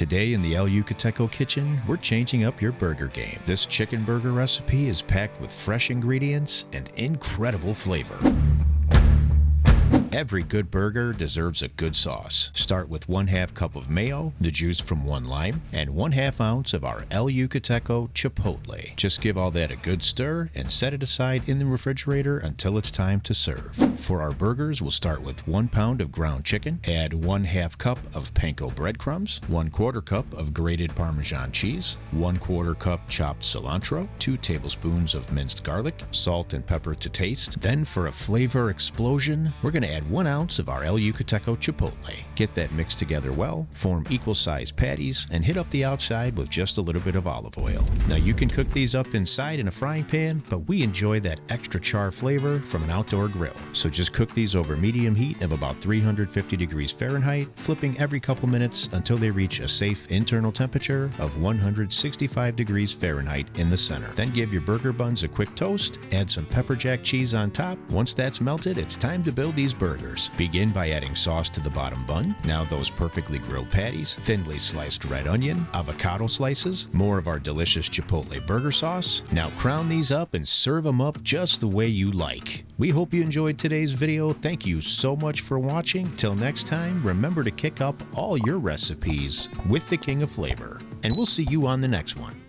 Today in the El Yucateco kitchen, we're changing up your burger game. This chicken burger recipe is packed with fresh ingredients and incredible flavor. Every good burger deserves a good sauce. Start with 1/2 cup of mayo, the juice from 1 lime, and 1/2 ounce of our El Yucateco Chipotle. Just give all that a good stir and set it aside in the refrigerator until it's time to serve. For our burgers, we'll start with 1 pound of ground chicken, add 1/2 cup of Panko Breadcrumbs, 1/4 cup of grated Parmesan cheese, 1/4 cup chopped cilantro, 2 tablespoons of minced garlic, salt and pepper to taste. Then for a flavor explosion, we're going to add 1 ounce of our El Yucateco Chipotle. Get that mixed together well, form equal-sized patties, and hit up the outside with just a little bit of olive oil. Now you can cook these up inside in a frying pan, but we enjoy that extra char flavor from an outdoor grill. So just cook these over medium heat of about 350 degrees Fahrenheit, flipping every couple minutes until they reach a safe internal temperature of 165 degrees Fahrenheit in the center. Then give your burger buns a quick toast, add some pepper jack cheese on top. Once that's melted, it's time to build these burgers. Begin by adding sauce to the bottom bun. Now those perfectly grilled patties, thinly sliced red onion, avocado slices, more of our delicious Chipotle burger sauce. Now crown these up and serve them up just the way you like. We hope you enjoyed today's video. Thank you so much for watching. Till next time, remember to kick up all your recipes with the King of Flavor. And we'll see you on the next one.